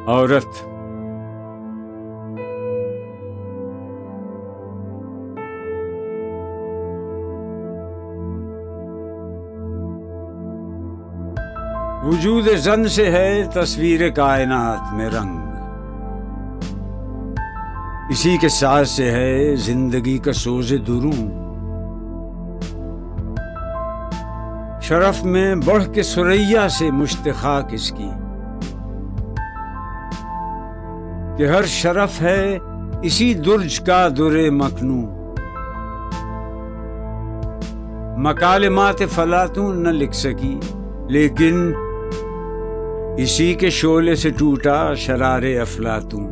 औरत। वजूद जन से है तस्वीर कायनात में रंग, इसी के साथ से है जिंदगी का सोज़े दुरूं। शरफ में बढ़ के सुरैया से मुश्तखा किसकी, कि हर शरफ है इसी दुर्ज का दुरे मखनू। मकालिमात फलातूं न लिख सकी, लेकिन इसी के शोले से टूटा शरारे अफलातूं।